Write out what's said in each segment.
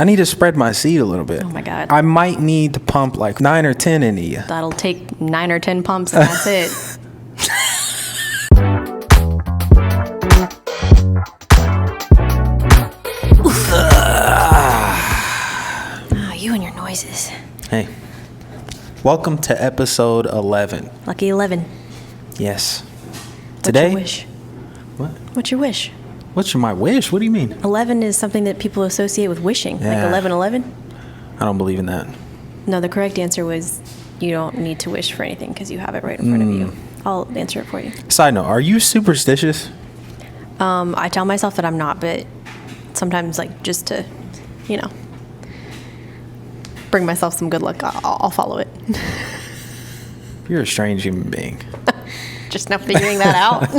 I need to spread my seed a little bit. Oh my God. I might need to pump like 9 or 10 into you. That'll take 9 or 10 pumps and that's it. You and your noises. Hey, welcome to episode 11. Lucky 11. Yes. What's Today? your wish? What? What's your wish? What's my wish? What do you mean? 11 is something that people associate with wishing. Yeah. Like 11-11? I don't believe in that. No, the correct answer was you don't need to wish for anything because you have it right in front of you. I'll answer it for you. Side note, are you superstitious? I tell myself that I'm not, but sometimes, like, just to, bring myself some good luck, I'll follow it. You're a strange human being. Just now figuring that out.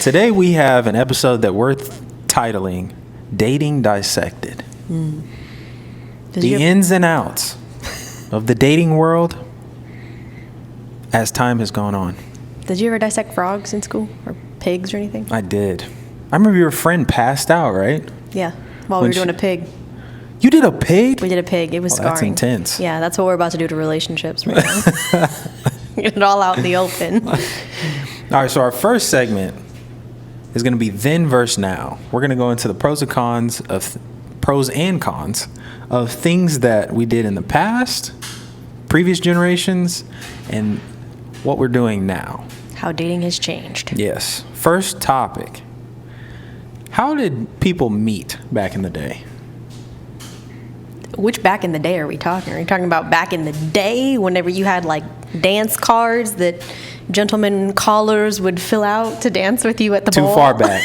Today we have an episode that we're titling Dating Dissected. The ins and outs of the dating world as time has gone on. Did you ever dissect frogs in school or pigs or anything? I did. I remember your friend passed out, right? Yeah, while we were doing a pig. You did a pig? We did a pig. It was scarring. That's intense. Yeah, that's what we're about to do to relationships right now. Get it all out in the open. All right, so our first segment is going to be then versus now. We're going to go into the pros and cons of things that we did in the past, previous generations, and what we're doing now. How dating has changed. Yes. First topic. How did people meet back in the day? Which back in the day are we talking? Are you talking about back in the day whenever you had like dance cards that gentlemen callers would fill out to dance with you at the ball? Too far back.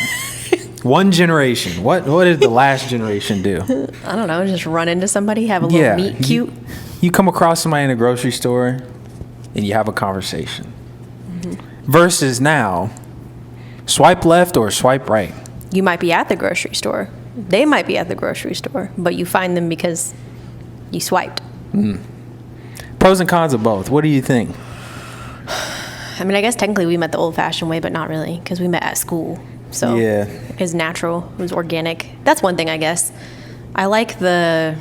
One generation. What did the last generation do? I don't know. Just run into somebody, have a little meet cute. You come across somebody in a grocery store and you have a conversation. Versus now, swipe left or swipe right. You might be at the grocery store. They might be at the grocery store, but you find them because you swiped. Pros and cons of both. What do you think? I mean, I guess technically we met the old-fashioned way, but not really, because we met at school. So yeah. It was natural. It was organic. That's one thing, I guess. I like the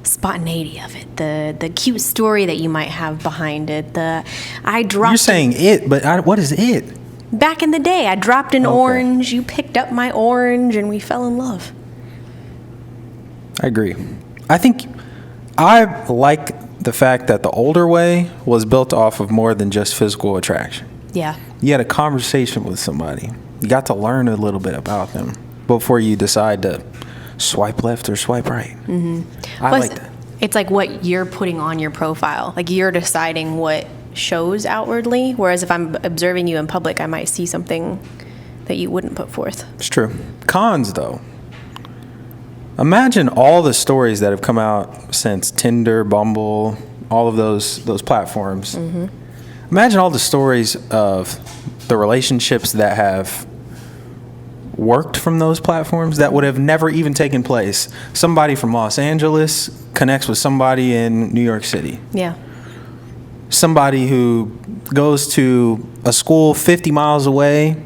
spontaneity of it, the cute story that you might have behind it. You're saying it, but what is it? Back in the day, I dropped an orange, you picked up my orange, and we fell in love. I agree. I think I like the fact that the older way was built off of more than just physical attraction. Yeah. You had a conversation with somebody. You got to learn a little bit about them before you decide to swipe left or swipe right. I like that. It's like what you're putting on your profile. Like you're deciding what shows outwardly, whereas if I'm observing you in public, I might see something that you wouldn't put forth. It's true. Cons, though. Imagine all the stories that have come out since Tinder, Bumble, all of those platforms. Imagine all the stories of the relationships that have worked from those platforms that would have never even taken place. Somebody from Los Angeles connects with somebody in New York City. Yeah. Somebody who goes to a school 50 miles away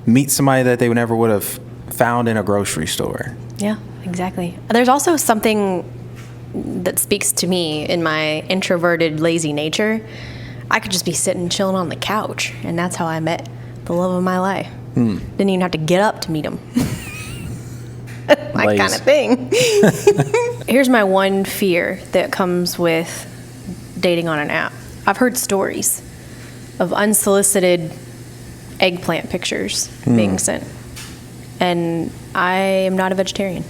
meets somebody that they never would have found in a grocery store. Yeah, exactly. There's also something that speaks to me in my introverted, lazy nature. I could just be sitting chilling on the couch, and that's how I met the love of my life. Didn't even have to get up to meet him. My kind of thing. Here's my one fear that comes with dating on an app. I've heard stories of unsolicited eggplant pictures being sent. And I am not a vegetarian.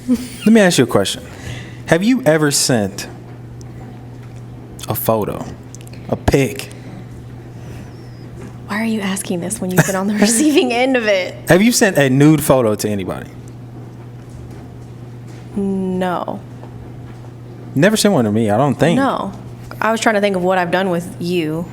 Let me ask you a question. Have you ever sent a photo, a pic? Why are you asking this when you've been on the receiving end of it? Have you sent a nude photo to anybody? No. Never sent one to me, I don't think. No. I was trying to think of what I've done with you.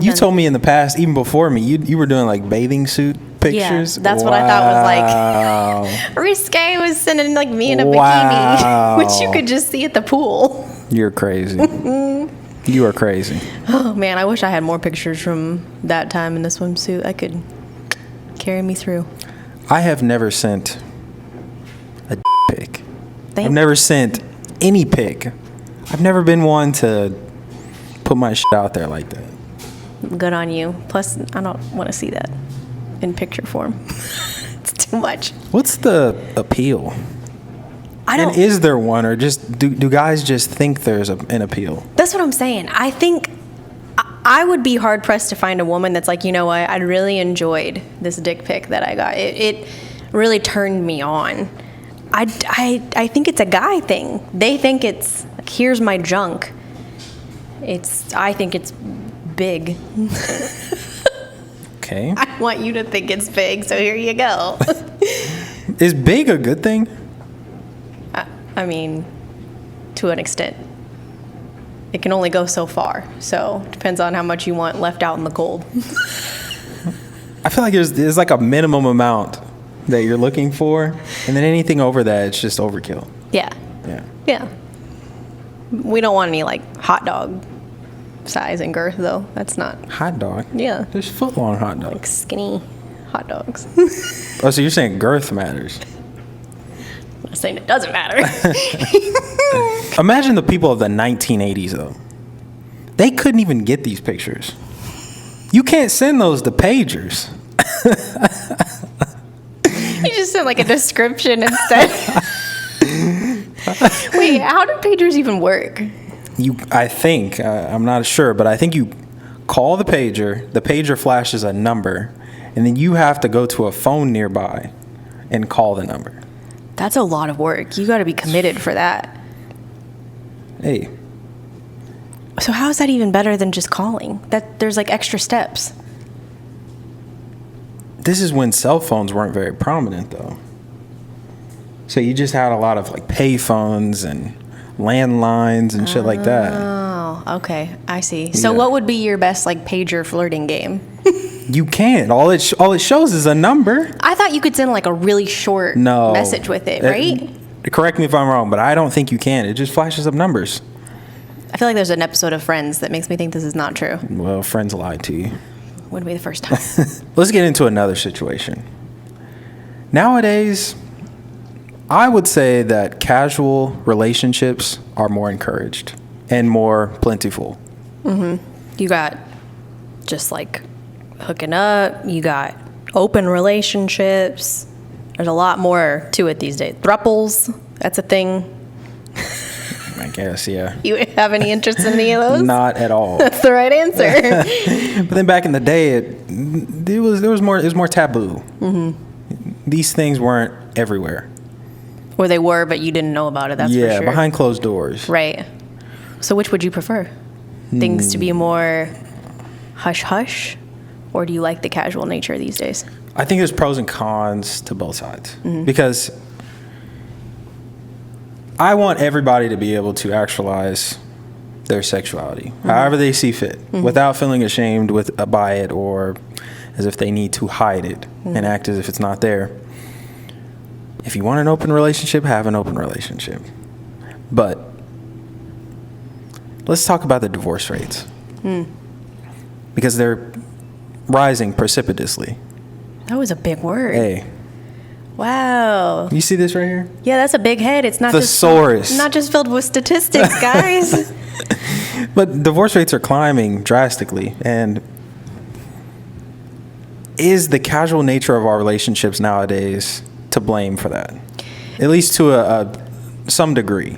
You told me in the past, even before me, you were doing like bathing suit pictures. Yeah, that's what I thought was like risque. Was sending like me in a bikini, which you could just see at the pool. You're crazy. You are crazy. Oh man, I wish I had more pictures from that time in the swimsuit. I could carry me through. I have never sent a pic. I've never sent any pic. I've never been one to put my shit out there like that. Good on you. Plus, I don't want to see that in picture form. It's too much. What's the appeal? And is there one, or just do guys just think there's an appeal? That's what I'm saying. I think I would be hard pressed to find a woman that's like, you know what, I really enjoyed this dick pic that I got. It really turned me on. I think it's a guy thing. They think it's like, here's my junk. I think it's big. Okay. I want you to think it's big, so here you go. Is big a good thing? I mean, to an extent. It can only go so far, so it depends on how much you want left out in the cold. I feel like there's like a minimum amount that you're looking for, and then anything over that, it's just overkill. Yeah. Yeah. Yeah. We don't want any, like, hot dog size and girth, though. That's not. Hot dog? Yeah. There's foot-long hot dogs. Like skinny hot dogs. Oh, so you're saying girth matters? I'm not saying it doesn't matter. Imagine the people of the 1980s, though. They couldn't even get these pictures. You can't send those to pagers. You just sent, like, a description instead. Wait, how do pagers even work? I think, I'm not sure, but I think you call the pager flashes a number, and then you have to go to a phone nearby and call the number. That's a lot of work. You got to be committed for that. Hey. So how is that even better than just calling? There's like extra steps. This is when cell phones weren't very prominent, though. So you just had a lot of like pay phones and landlines and shit like that. Oh, okay. I see. So what would be your best like pager flirting game? You can't. All it shows is a number. I thought you could send like a really short message with it, right? Correct me if I'm wrong, but I don't think you can. It just flashes up numbers. I feel like there's an episode of Friends that makes me think this is not true. Well, Friends lied to you. Wouldn't be the first time. Let's get into another situation. Nowadays, I would say that casual relationships are more encouraged and more plentiful. Mm-hmm. You got just like hooking up. You got open relationships. There's a lot more to it these days. Thruples, that's a thing. I guess, yeah. You have any interest in any of those? Not at all. That's the right answer. But then back in the day, it was more taboo. Mm-hmm. These things weren't everywhere. Or they were, but you didn't know about it. That's for sure. Yeah, behind closed doors. Right. So which would you prefer? Things to be more hush hush, or do you like the casual nature these days? I think there's pros and cons to both sides, because I want everybody to be able to actualize their sexuality however they see fit, without feeling ashamed by it or as if they need to hide it and act as if it's not there. If you want an open relationship, have an open relationship. But let's talk about the divorce rates, because they're rising precipitously. That was a big word. Hey. Wow. You see this right here? Yeah, that's a big head. It's not Thesaurus. not just filled with statistics, guys. But divorce rates are climbing drastically, and is the casual nature of our relationships nowadays to blame for that? At least to some degree.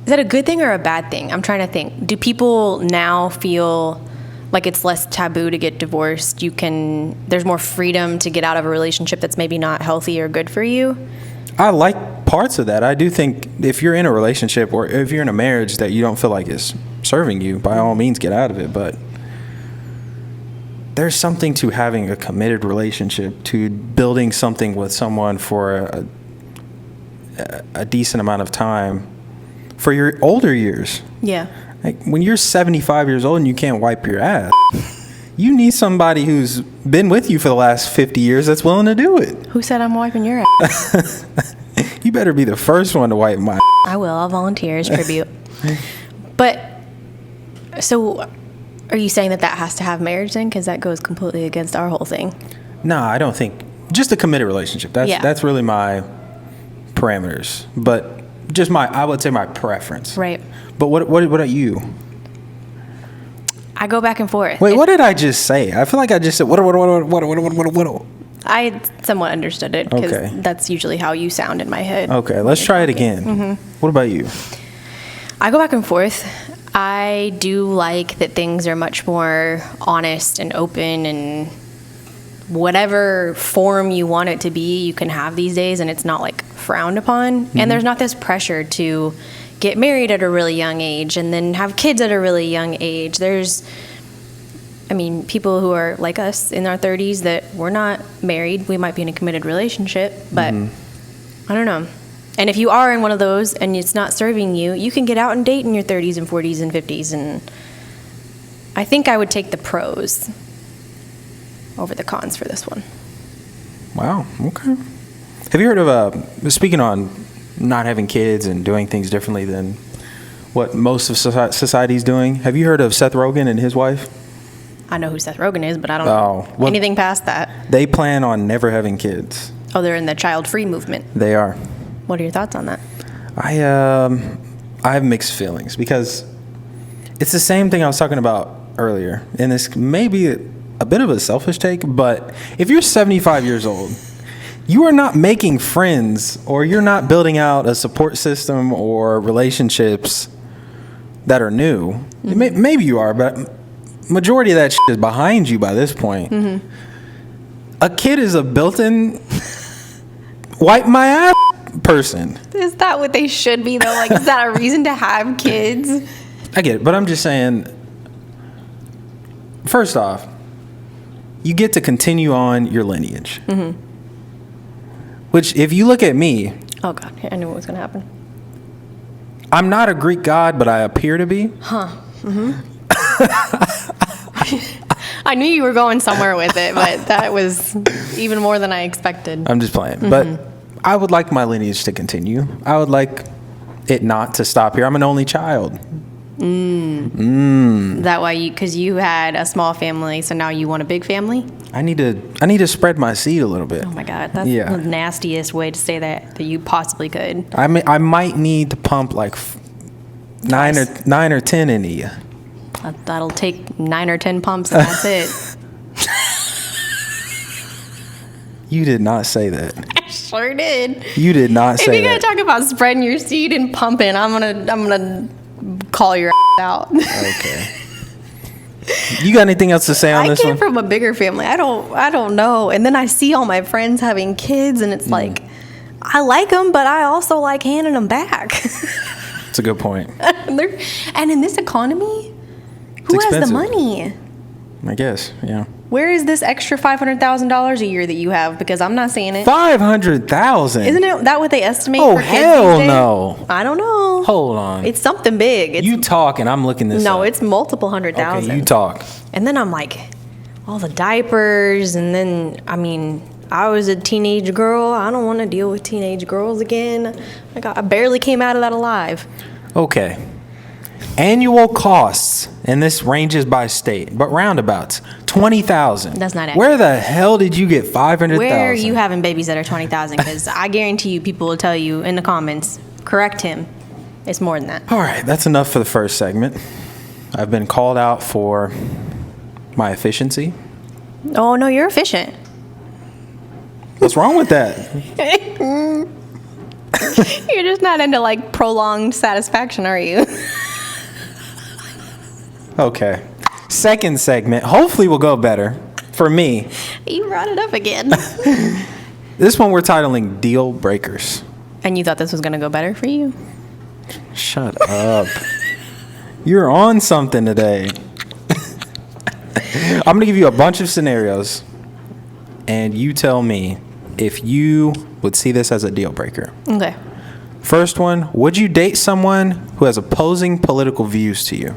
Is that a good thing or a bad thing? I'm trying to think. Do people now feel like it's less taboo to get divorced? There's more freedom to get out of a relationship that's maybe not healthy or good for you? I like parts of that. I do think if you're in a relationship or if you're in a marriage that you don't feel like is serving you, by all means get out of it. But there's something to having a committed relationship, to building something with someone for a decent amount of time for your older years. Yeah. Like when you're 75 years old and you can't wipe your ass, you need somebody who's been with you for the last 50 years that's willing to do it. Who said I'm wiping your ass? You better be the first one to wipe my I will. I'll volunteer as tribute. But, so are you saying that has to have marriage then? Because that goes completely against our whole thing. No, I don't think. Just a committed relationship. That's really my parameters. But just I would say my preference. Right. But what are you? I go back and forth. Wait, what did I just say? I feel like I just said what? I somewhat understood it because Okay. that's usually how you sound in my head. Okay, let's try it again. What about you? I go back and forth. I do like that things are much more honest and open, and whatever form you want it to be, you can have these days, and it's not like frowned upon. And there's not this pressure to get married at a really young age and then have kids at a really young age. People who are like us in our 30s that we're not married, we might be in a committed relationship, but I don't know. And if you are in one of those and it's not serving you, you can get out and date in your 30s and 40s and 50s. And I think I would take the pros over the cons for this one. Wow. Okay. Have you heard of speaking on not having kids and doing things differently than what most of society is doing? Have you heard of Seth Rogen and his wife? I know who Seth Rogen is, but I don't know anything past that. They plan on never having kids. Oh, they're in the child-free movement. They are. What are your thoughts on that? I have mixed feelings because it's the same thing I was talking about earlier, and this may be a bit of a selfish take, but if you're 75 years old, you are not making friends or you're not building out a support system or relationships that are new. Maybe you are, but majority of that shit is behind you by this point. A kid is a built-in wipe my ass person. Is that what they should be, though? Like, is that a reason to have kids? I get it, but I'm just saying, first off, you get to continue on your lineage. Which, if you look at me... Oh, God. I knew what was going to happen. I'm not a Greek god, but I appear to be. I knew you were going somewhere with it, but that was even more than I expected. I'm just playing. But I would like my lineage to continue. I would like it not to stop here. I'm an only child. That why because you had a small family, so now you want a big family? I need to spread my seed a little bit. Oh my God, that's the nastiest way to say that you possibly could. I might need to pump like nine or 10 into you. That'll take 9 or 10 pumps, and that's it. You did not say that. I sure did. You did not say that. If you're gonna talk about spreading your seed and pumping, I'm gonna call your out. Okay. You got anything else to say on this one? I came from a bigger family. I don't know. And then I see all my friends having kids, and it's like, I like them, but I also like handing them back. That's a good point. And in this economy, who has the money? I guess, yeah. Where is this extra $500,000 a year that you have? Because I'm not seeing it. $500,000? Isn't it that what they estimate for kids these hell days? no. I don't know. Hold on. It's something big. You talk and I'm looking this up. No, it's multiple $100,000. Okay, you talk. And then I'm like, all the diapers, and then, I was a teenage girl. I don't want to deal with teenage girls again. I barely came out of that alive. Okay. Annual costs, and this ranges by state, but roundabouts, $20,000. That's not accurate. Where the hell did you get $500,000? Where are you having babies that are $20,000? Because I guarantee you, people will tell you in the comments, correct him. It's more than that. All right, that's enough for the first segment. I've been called out for my efficiency. Oh, no, you're efficient. What's wrong with that? You're just not into, prolonged satisfaction, are you? Okay. Second segment. Hopefully will go better for me. You brought it up again. This one we're titling Deal Breakers. And you thought this was going to go better for you? Shut up. You're on something today. I'm going to give you a bunch of scenarios, and you tell me if you would see this as a deal breaker. Okay. First one, would you date someone who has opposing political views to you?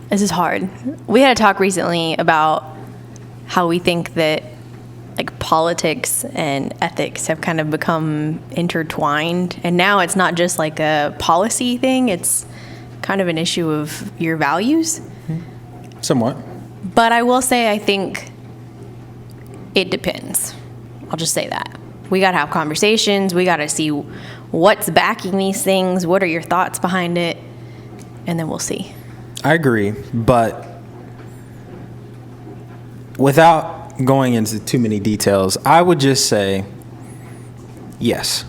This is hard. We had a talk recently about how we think that politics and ethics have kind of become intertwined, and now it's not just a policy thing, it's kind of an issue of your values. Somewhat. But I will say I think it depends. I'll just say that. We got to have conversations. We got to see what's backing these things, what are your thoughts behind it, and then we'll see. I agree, but without going into too many details, I would just say yes.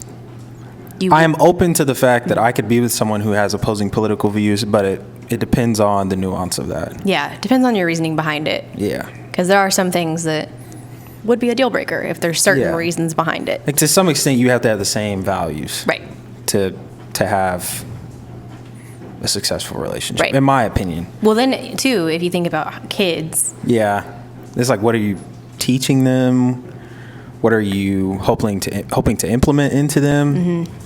I am open to the fact that I could be with someone who has opposing political views, but it depends on the nuance of that. Yeah, it depends on your reasoning behind it. Yeah. Because there are some things that would be a deal breaker if there's certain reasons behind it. Like, to some extent, you have to have the same values. Right. To have a successful relationship, right. in my opinion. Well, then, too, if you think about kids. Yeah. It's like, what are you teaching them? What are you hoping to implement into them? Mm-hmm.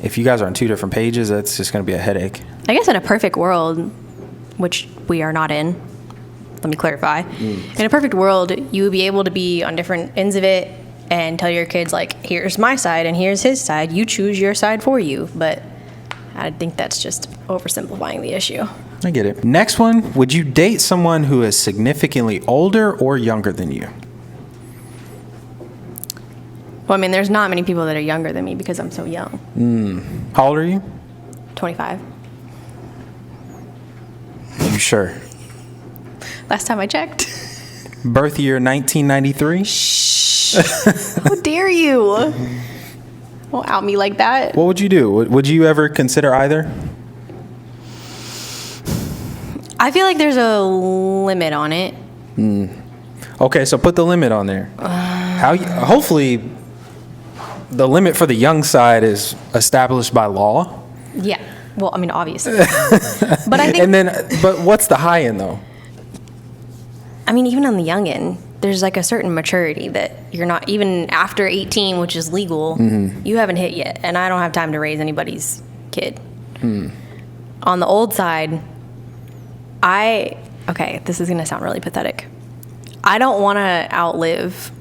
If you guys are on two different pages, that's just going to be a headache. I guess in a perfect world, which we are not in, let me clarify. In a perfect world, you would be able to be on different ends of it and tell your kids, like, here's my side and here's his side. You choose your side for you. But I think that's just oversimplifying the issue. I get it. Next one, would you date someone who is significantly older or younger than you? Well, I mean, there's not many people that are younger than me because I'm so young. How old are you? 25. You sure? Last time I checked. Birth year 1993? Shh. How dare you? Don't out me like that. What would you do? Would you ever consider either? I feel like there's a limit on it. Okay, so put the limit on there. Hopefully, the limit for the young side is established by law. Yeah. Well, I mean, obviously. But I think. But what's the high end though? I mean, even on the young end, there's like a certain maturity that you're not, even after 18, which is legal, you haven't hit yet. And I don't have time to raise anybody's kid. On the old side, okay, this is going to sound really pathetic. I don't want to outlive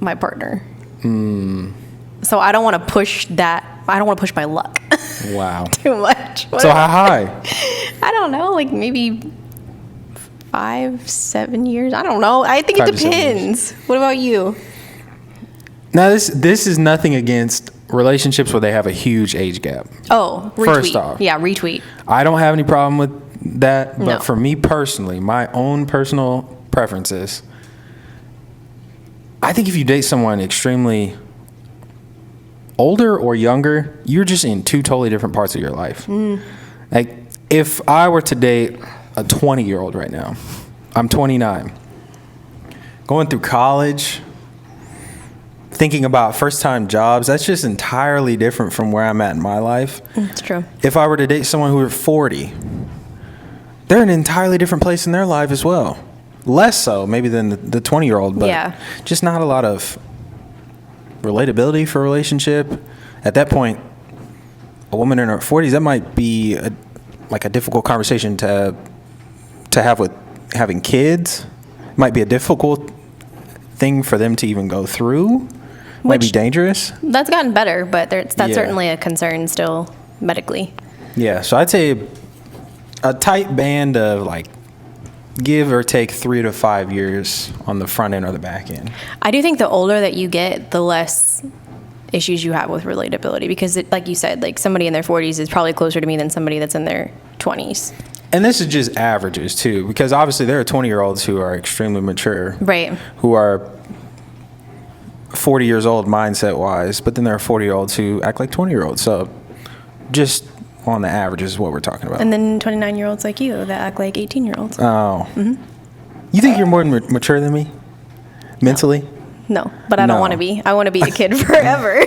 my partner. So I don't want to push that. I don't want to push my luck. Wow. Too much. So how high? I don't know, like maybe 5-7 years. I don't know. I think it depends. What about you? Now, this is nothing against relationships where they have a huge age gap. Oh, retweet. First off. Yeah, retweet. I don't have any problem with that, but No. for me personally, my own personal preferences, I think if you date someone extremely older or younger, you're just in two totally different parts of your life. Like, if I were to date a 20-year-old right now, I'm 29, going through college, thinking about first-time jobs, that's just entirely different from where I'm at in my life. That's true. If I were to date someone who is 40, they're in an entirely different place in their life as well. Less so, maybe, than the 20-year-old, but just not a lot of relatability for a relationship. At that point, a woman in her 40s, that might be a difficult conversation to have with having kids. It might be a difficult thing for them to even go through. Might be dangerous. That's gotten better, but that's certainly a concern still medically. Yeah, so I'd say a tight band of like give or take 3 to 5 years on the front end or the back end. I do think the older that you get, the less issues you have with relatability, because like you said, like somebody in their 40s is probably closer to me than somebody that's in their 20s. And this is just averages too, because obviously there are 20-year-olds who are extremely mature. Right. Who are 40 years old mindset wise, but then there are 40-year-olds who act like 20-year-olds. So just on the average is what we're talking about. And then 29-year-olds like you that act like 18-year-olds. Oh. You think you're more mature than me? Mentally? No, but I don't want to be. I want to be a kid forever.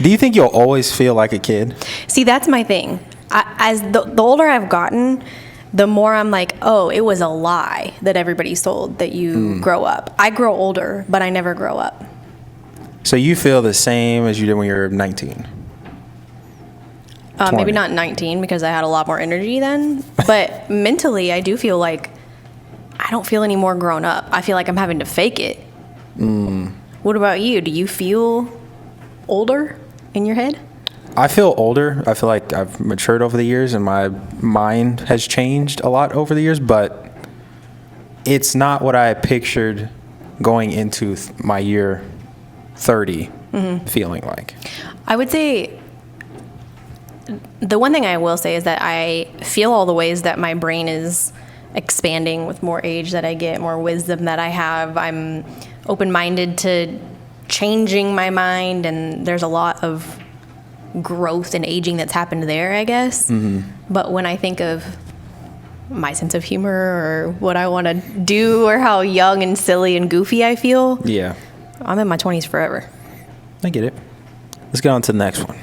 Do you think you'll always feel like a kid? See, that's my thing. As the older I've gotten, the more I'm like, oh, it was a lie that everybody sold that you grow up. I grow older, but I never grow up. So you feel the same as you did when you were 19? Maybe not 19 because I had a lot more energy then. But mentally, I do feel like I don't feel any more grown up. I feel like I'm having to fake it. What about you? Do you feel older in your head? I feel older. I feel like I've matured over the years and my mind has changed a lot over the years, but it's not what I pictured going into my year 30 feeling like? I would say the one thing I will say is that I feel all the ways that my brain is expanding with more age that I get, more wisdom that I have. I'm open-minded to changing my mind, and there's a lot of growth and aging that's happened there, I guess. But when I think of my sense of humor or what I want to do or how young and silly and goofy I feel, Yeah. I'm in my 20s forever. I get it. Let's get on to the next one.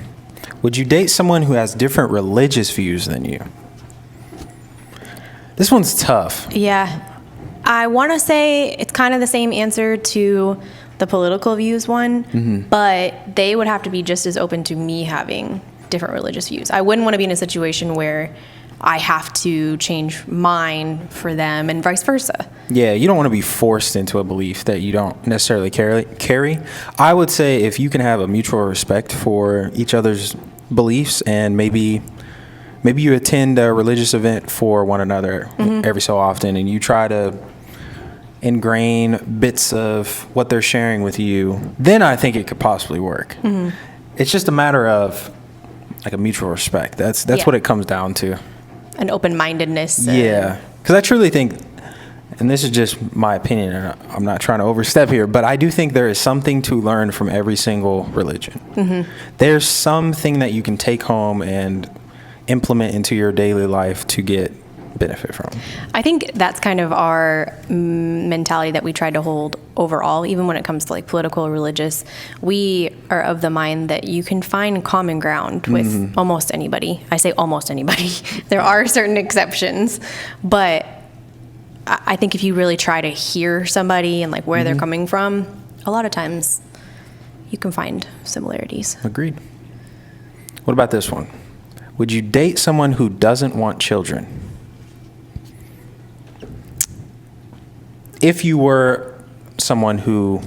Would you date someone who has different religious views than you? This one's tough. Yeah. I want to say it's kind of the same answer to the political views one, but they would have to be just as open to me having different religious views. I wouldn't want to be in a situation where I have to change mine for them and vice versa. Yeah, you don't want to be forced into a belief that you don't necessarily carry. I would say if you can have a mutual respect for each other's beliefs, and maybe you attend a religious event for one another every so often, and you try to ingrain bits of what they're sharing with you, then I think it could possibly work. It's just a matter of like a mutual respect. That's what it comes down to. An open-mindedness. Yeah, because I truly think, and this is just my opinion, and I'm not trying to overstep here, but I do think there is something to learn from every single religion. There's something that you can take home and implement into your daily life to get benefit from. I think that's kind of our mentality that we try to hold overall, even when it comes to like political or religious. We are of the mind that you can find common ground with almost anybody. I say almost anybody. There are certain exceptions, but I think if you really try to hear somebody and like where they're coming from, a lot of times you can find similarities. Agreed. What about this one? Would you date someone who doesn't want children? If you were someone who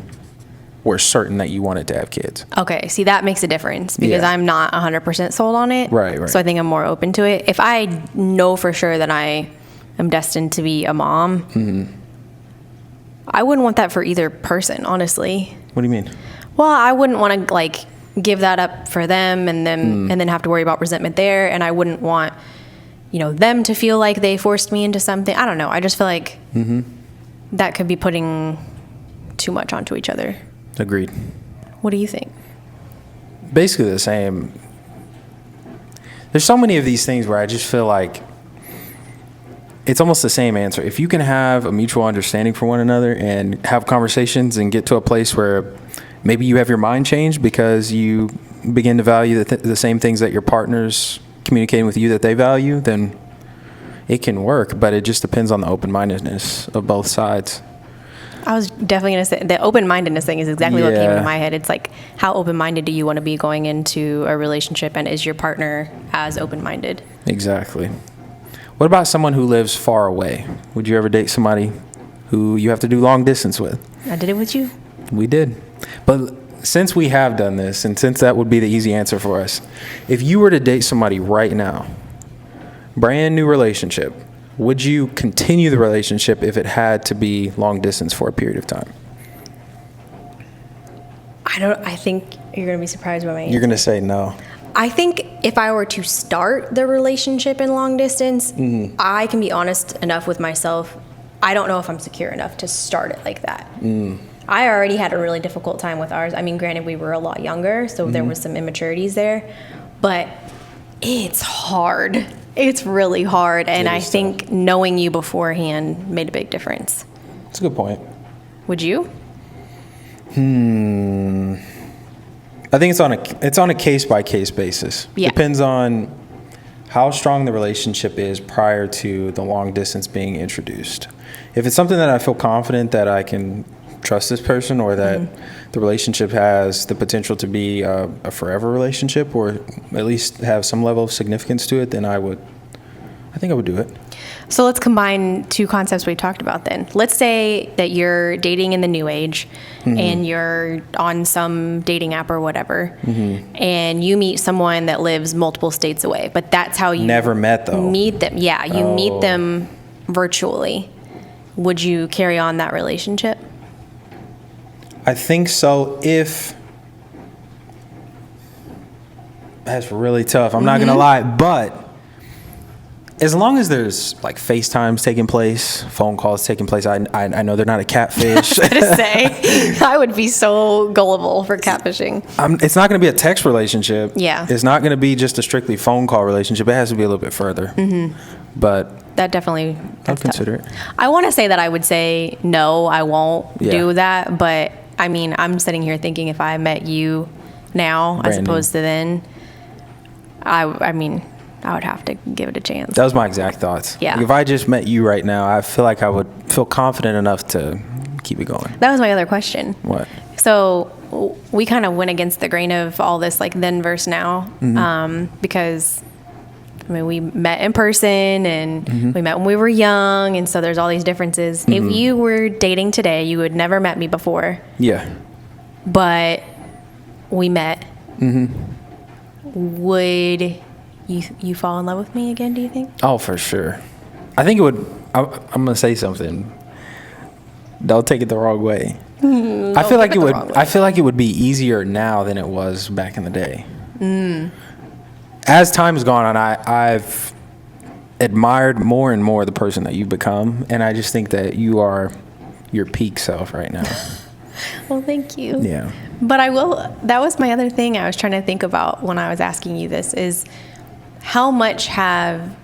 were certain that you wanted to have kids. Okay, see, that makes a difference because I'm not 100% sold on it. Right. So I think I'm more open to it. If I know for sure that I am destined to be a mom, I wouldn't want that for either person, honestly. What do you mean? Well, I wouldn't want to like give that up for them and then have to worry about resentment there, and I wouldn't want, them to feel like they forced me into something. I don't know. I just feel like that could be putting too much onto each other. Agreed. What do you think? Basically the same. There's so many of these things where I just feel like it's almost the same answer. If you can have a mutual understanding for one another and have conversations and get to a place where maybe you have your mind changed because you begin to value the same things that your partner's communicating with you that they value, then it can work, but it just depends on the open-mindedness of both sides. I was definitely going to say the open-mindedness thing is exactly what came into my head. It's like, how open-minded do you want to be going into a relationship, and is your partner as open-minded? Exactly. What about someone who lives far away? Would you ever date somebody who you have to do long distance with? I did it with you. We did. But since we have done this, and since that would be the easy answer for us, if you were to date somebody right now, brand new relationship, would you continue the relationship if it had to be long distance for a period of time? I think you're going to be surprised by my answer. You're going to say no. I think if I were to start the relationship in long distance, I can be honest enough with myself. I don't know if I'm secure enough to start it like that. I already had a really difficult time with ours. I mean, granted, we were a lot younger, so there was some immaturities there, but it's hard. It's really hard, and I think knowing you beforehand made a big difference. That's a good point. Would you? I think it's on a case-by-case basis. Yeah. Depends on how strong the relationship is prior to the long distance being introduced. If it's something that I feel confident that I can trust this person, or that the relationship has the potential to be a forever relationship, or at least have some level of significance to it, then I think I would do it. So let's combine two concepts we talked about then. Let's say that you're dating in the new age and you're on some dating app or whatever, and you meet someone that lives multiple states away, but that's how you never met though. Meet them. Yeah, you meet them virtually. Would you carry on that relationship? I think so if That's really tough. I'm not gonna lie, but as long as there's like FaceTimes taking place, phone calls taking place, I know they're not a catfish. To say, I would be so gullible for catfishing. It's not going to be a text relationship. Yeah. It's not going to be just a strictly phone call relationship. It has to be a little bit further. But That definitely. I'll consider it. I want to say that I would say no, I won't Yeah. do that. But I mean, I'm sitting here thinking if I met you now as Brand new. opposed to then, I mean, I would have to give it a chance. That was my exact thoughts. Yeah. Like if I just met you right now, I feel like I would feel confident enough to keep it going. That was my other question. What? So we kind of went against the grain of all this, like then versus now, because I mean we met in person and we met when we were young, and so there's all these differences. If you were dating today, you had never met me before, Yeah. but we met. Would you fall in love with me again? Do you think? Oh, for sure. I think it would. I'm going to say something. Don't take it the wrong way. I feel like it would. I feel like it would be easier now than it was back in the day. As time has gone on, I've admired more and more the person that you've become, and I just think that you are your peak self right now. Well, thank you. Yeah. But I will. That was my other thing I was trying to think about when I was asking you this is how much have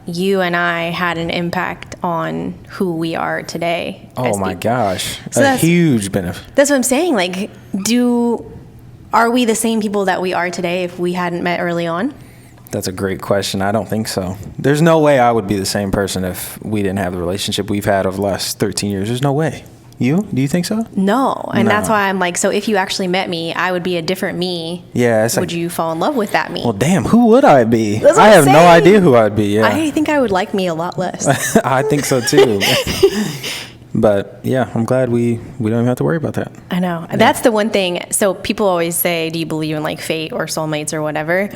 you and I had an impact on who we are today? Oh my gosh, So a that's- huge benefit. That's what I'm saying. Like, are we the same people that we are today if we hadn't met early on? That's a great question. I don't think so. There's no way I would be the same person if we didn't have the relationship we've had over the last 13 years. There's no way. You? Do you think so? No. And No. that's why I'm like, so if you actually met me, I would be a different me. Yeah. It's Would like, you fall in love with that me? well, damn, who would I be? That's what I I'm have no saying. idea who I'd be. Yeah. I think I would like me a lot less. I think so too. But yeah, I'm glad we don't even have to worry about that. I know. That's the one thing. So people always say, do you believe in like fate or soulmates or whatever?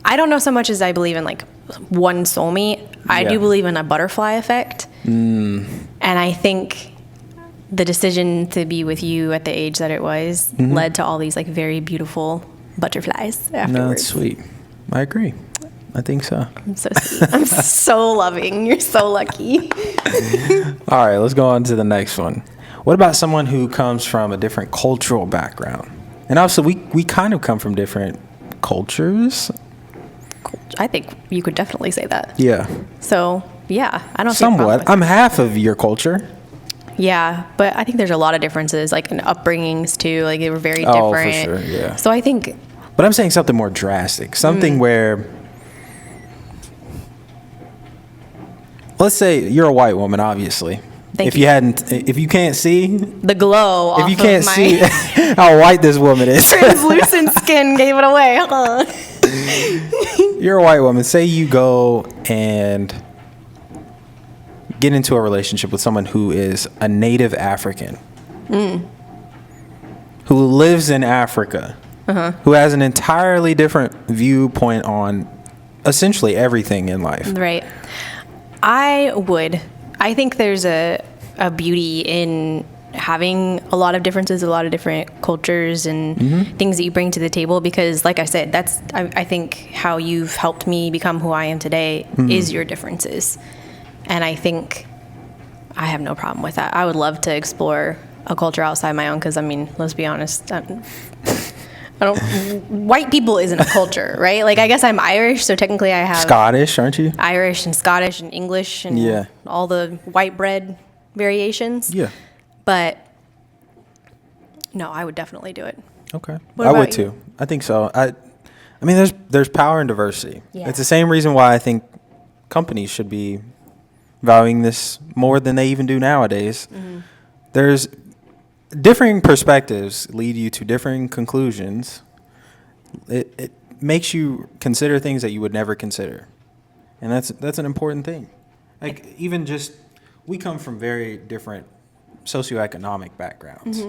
I don't know so much as I believe in like one soulmate. I Yeah. do believe in a butterfly effect. And I think the decision to be with you at the age that it was led to all these like very beautiful butterflies afterwards. No, that's sweet. I agree. I think so. I'm so sweet. I'm so loving. You're so lucky. All right, let's go on to the next one. What about someone who comes from a different cultural background? And also, we kind of come from different cultures. I think you could definitely say that. Yeah, So yeah, I don't see a problem somewhat. with I'm half of your culture. Yeah, but I think there's a lot of differences, like in upbringings too. Like they were very Oh, for different. sure, yeah. So I think, But I'm saying something more drastic. Something where, let's say you're a white woman, obviously. Thank if you. if you can't see, the glow off if you can't of my see how white this woman is, translucent skin gave it away. Huh? you're a white woman. Say you go and get into a relationship with someone who is a native African, who lives in Africa, who has an entirely different viewpoint on essentially everything in life. Right. I think there's a beauty in having a lot of differences, a lot of different cultures and things that you bring to the table, because like I said, that's I think how you've helped me become who I am today is your differences. And I think I have no problem with that. I would love to explore a culture outside my own, because I mean, let's be honest, white people isn't a culture, right? Like I guess I'm Irish, so technically I have Scottish, aren't you? Irish and Scottish and English and Yeah. all the white bread variations. Yeah. But no, I would definitely do it. Okay. What I about would you? too. I think so. I mean, there's power in diversity. Yeah. It's the same reason why I think companies should be valuing this more than they even do nowadays. There's differing perspectives lead you to differing conclusions. It makes you consider things that you would never consider, and that's an important thing. Like even just we come from very different socioeconomic backgrounds.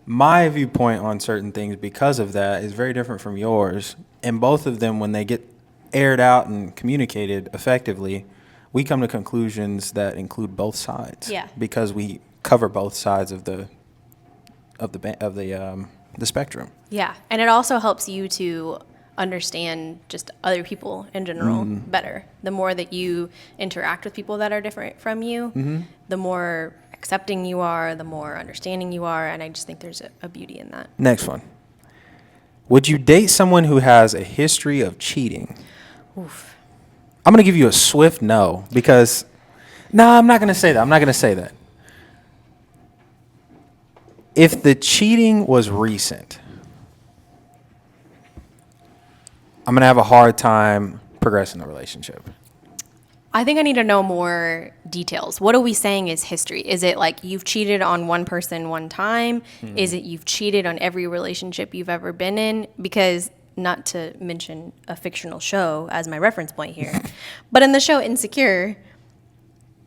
My viewpoint on certain things because of that is very different from yours, and both of them, when they get aired out and communicated effectively, we come to conclusions that include both sides. Yeah. Because we cover both sides of the the spectrum. Yeah. And it also helps you to understand just other people in general better. The more that you interact with people that are different from you, the more accepting you are, the more understanding you are. And I just think there's a beauty in that. Next one. Would you date someone who has a history of cheating? Oof. I'm going to give you a swift no because, no, I'm not going to say that. I'm not going to say that. If the cheating was recent, I'm going to have a hard time progressing the relationship. I think I need to know more details. What are we saying is history? Is it like you've cheated on one person one time? Is it you've cheated on every relationship you've ever been in? Because, not to mention a fictional show as my reference point here, but in the show Insecure,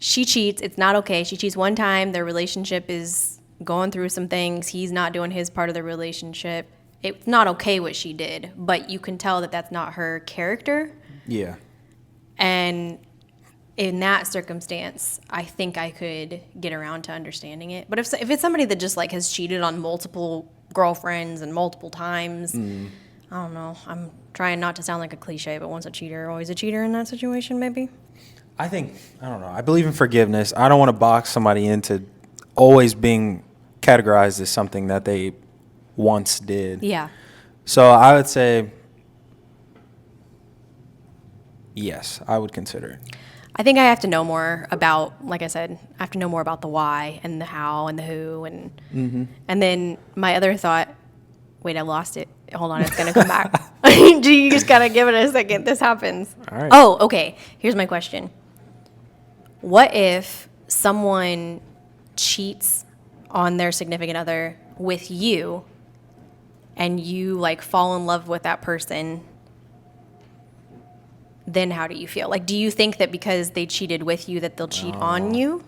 she cheats. It's not okay. She cheats one time. Their relationship is going through some things. He's not doing his part of the relationship. It's not okay what she did, but you can tell that that's not her character. Yeah. And in that circumstance, I think I could get around to understanding it. But if it's somebody that just like has cheated on multiple girlfriends and multiple times, I don't know. I'm trying not to sound like a cliche, but once a cheater, always a cheater in that situation, maybe. I don't know. I believe in forgiveness. I don't want to box somebody into always being categorized as something that they once did. Yeah. So I would say, yes, I would consider it. I think I have to know more about, like I said, I have to know more about the why and the how and the who. And then my other thought, wait, I lost it. Hold on, it's going to come back. You just got to give it a second. This happens. All right. Oh, okay. Here's my question. What if someone cheats on their significant other with you and you like fall in love with that person? Then how do you feel? Like, do you think that because they cheated with you that they'll cheat on you?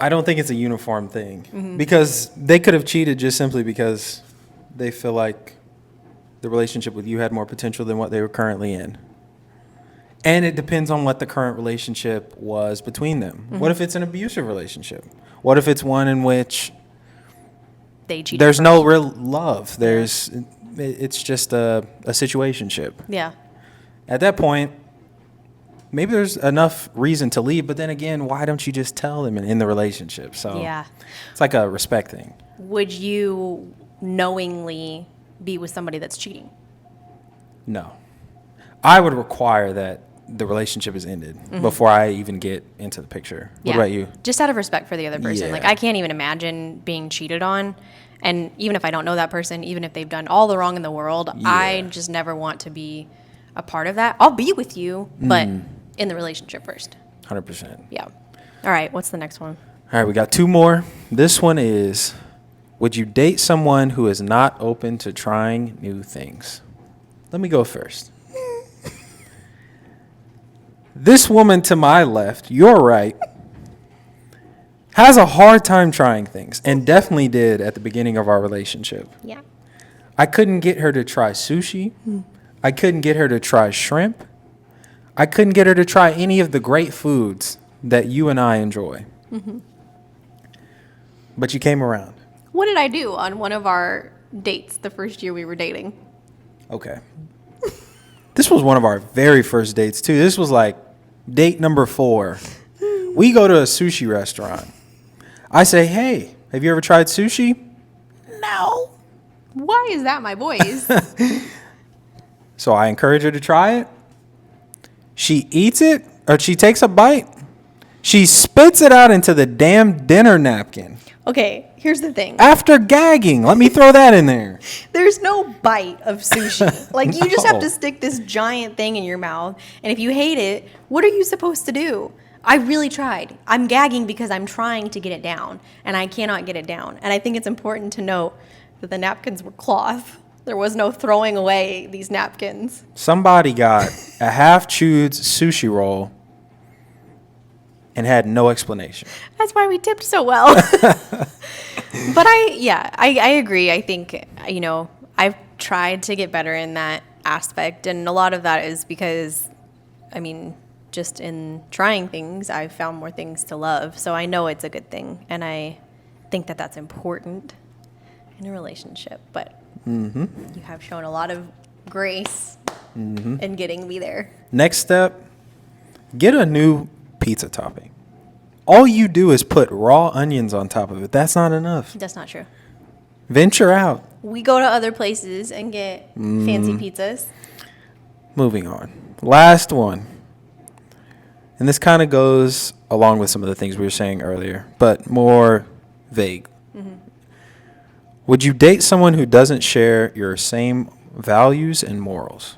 I don't think it's a uniform thing because they could have cheated just simply because they feel like the relationship with you had more potential than what they were currently in. And it depends on what the current relationship was between them. What if it's an abusive relationship? What if it's one in which They cheated. there's no real love? It's just a situationship. Yeah. At that point, maybe there's enough reason to leave, but then again, why don't you just tell them in the relationship? So Yeah. it's like a respect thing. Would you knowingly be with somebody that's cheating? No. I would require that the relationship is ended before I even get into the picture. What about you? Just out of respect for the other person. Yeah. Like, I can't even imagine being cheated on. And even if I don't know that person, even if they've done all the wrong in the world, I just never want to be a part of that. I'll be with you, but in the relationship first. 100%. Yeah. All right. What's the next one? All right, we got two more. This one is, would you date someone who is not open to trying new things? Let me go first. This woman to my left, your right, has a hard time trying things and definitely did at the beginning of our relationship. Yeah. I couldn't get her to try sushi. I couldn't get her to try shrimp. I couldn't get her to try any of the great foods that you and I enjoy. But you came around. What did I do on one of our dates the first year we were dating? Okay. This was one of our very first dates, too. This was like date number 4. We go to a sushi restaurant. I say, hey, have you ever tried sushi? No. Why is that my voice? So I encourage her to try it. She eats it, or she takes a bite. She spits it out into the damn dinner napkin. Okay, here's the thing. After gagging. Let me throw that in there. There's no bite of sushi. Like, you just have No. to stick this giant thing in your mouth. And if you hate it, what are you supposed to do? I really tried. I'm gagging because I'm trying to get it down, and I cannot get it down. And I think it's important to note that the napkins were cloth. There was no throwing away these napkins. Somebody got a half-chewed sushi roll and had no explanation. That's why we tipped so well. But I agree. I think, I've tried to get better in that aspect. And a lot of that is because, just in trying things, I've found more things to love. So I know it's a good thing. And I think that that's important. in a relationship, but you have shown a lot of grace in getting me there. Next step, get a new pizza topping. All you do is put raw onions on top of it. That's not enough. That's not true. Venture out. We go to other places and get fancy pizzas. Moving on. Last one. And this kind of goes along with some of the things we were saying earlier, but more vague. Would you date someone who doesn't share your same values and morals?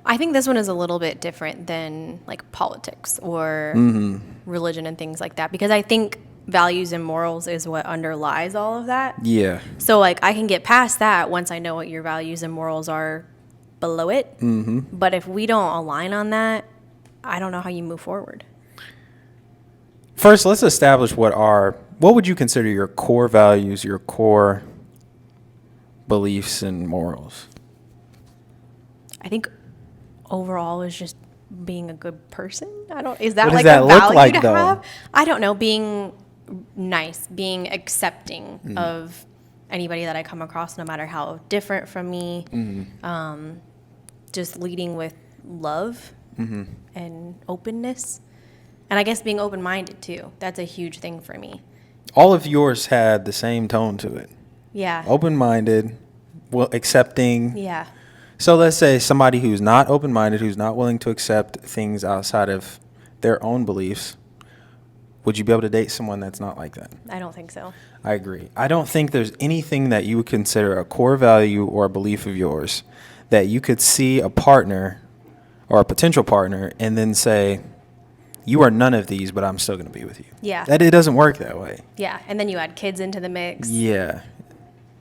I think this one is a little bit different than like politics or religion and things like that, because I think values and morals is what underlies all of that. Yeah. So like I can get past that once I know what your values and morals are below it. But if we don't align on that, I don't know how you move forward. First, let's establish what would you consider your core values, your core beliefs and morals? I think overall is just being a good person. Is that What does like that a look value like, to though? have? I don't know, being nice, being accepting of anybody that I come across, no matter how different from me. Just leading with love and openness. And I guess being open-minded too. That's a huge thing for me. All of yours had the same tone to it. Yeah. Open-minded, accepting. Yeah. So let's say somebody who's not open-minded, who's not willing to accept things outside of their own beliefs, would you be able to date someone that's not like that? I don't think so. I agree. I don't think there's anything that you would consider a core value or a belief of yours that you could see a partner or a potential partner and then say, you are none of these, but I'm still going to be with you. Yeah. It doesn't work that way. Yeah. And then you add kids into the mix. Yeah.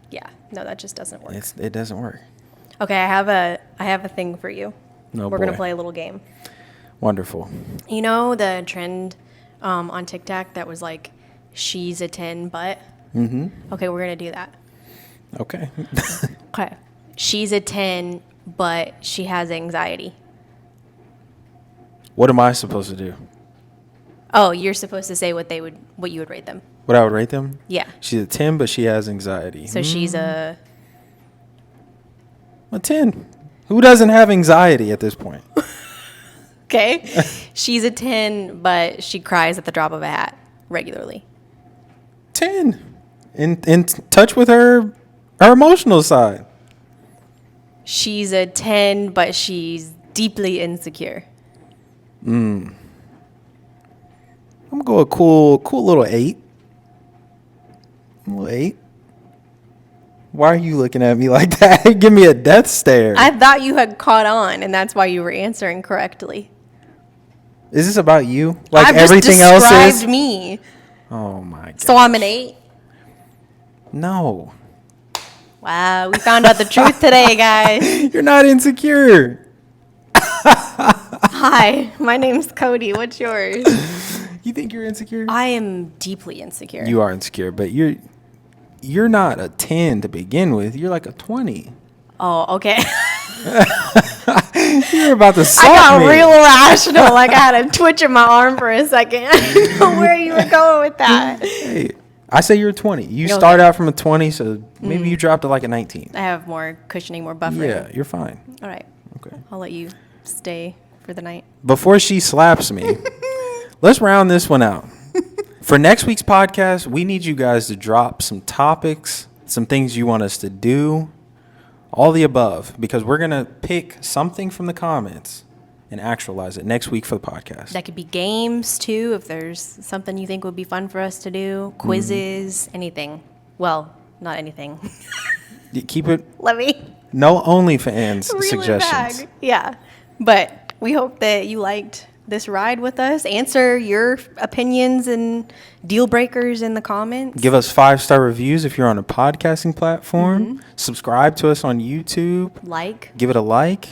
Yeah. No, that just doesn't work. It doesn't work. Okay, I have a thing for you. No, We're going to boy. play a little game. Wonderful. You know the trend on TikTok that was like, she's a 10, but? Okay, we're going to do that. Okay. Okay. She's a 10, but she has anxiety. What am I supposed to do? Oh, you're supposed to say what you would rate them. What I would rate them? Yeah. She's a 10, but she has anxiety. So she's a 10. Who doesn't have anxiety at this point? okay. She's a 10, but she cries at the drop of a hat regularly. 10. In touch with her emotional side. She's a 10, but she's deeply insecure. I'm gonna go a cool little 8. A little 8. Why are you looking at me like that? Give me a death stare. I thought you had caught on, and that's why you were answering correctly. Is this about you? Like I've everything just else described is? me. Oh my god. So I'm an 8. No. Wow, we found out the truth today, guys. You're not insecure. Hi, my name's Cody. What's yours? You think you're insecure? I am deeply insecure. You are insecure, but you're not a 10 to begin with. You're like a 20. Oh, okay. You're about to I slap got me. real irrational. Like I had a twitch in my arm for a second. I didn't know where you were going with that. Hey, I say you're a 20. You Okay. start out from a 20, so maybe you dropped to like a 19. I have more cushioning, more buffering. Yeah, you're fine. All right. Okay. I'll let you stay for the night. Before she slaps me, let's round this one out. For next week's podcast, we need you guys to drop some topics, some things you want us to do, all the above, because we're going to pick something from the comments and actualize it next week for the podcast. That could be games too, if there's something you think would be fun for us to do, quizzes, anything. Well, not anything. Keep it Let me no OnlyFans reel it suggestions. back. Yeah. But we hope that you liked this ride with us. Answer your opinions and deal breakers in the comments. Give us 5-star reviews if you're on a podcasting platform. Subscribe to us on YouTube. Like, Give it a like.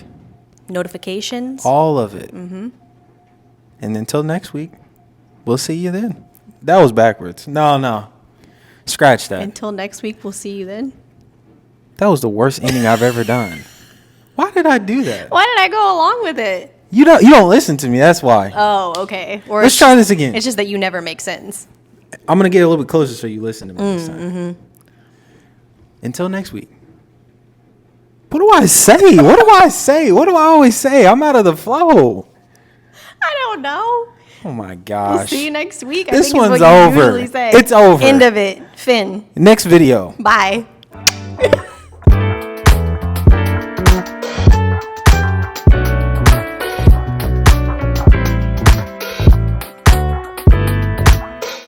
notifications. All of it. And until next week, we'll see you then. That was backwards. No. Scratch that. Until next week, we'll see you then. That was the worst ending I've ever done. Why did I do that? Why did I go along with it? You don't listen to me. That's why. Oh, okay. Or Let's try this again. It's just that you never make sense. I'm going to get a little bit closer so you listen to me this time. Until next week. What do I say? What do I say? What do I always say? I'm out of the flow. I don't know. Oh my gosh. We'll see you next week. This I think one's is what you over. usually say. It's over. End of it. Finn. Next video. Bye.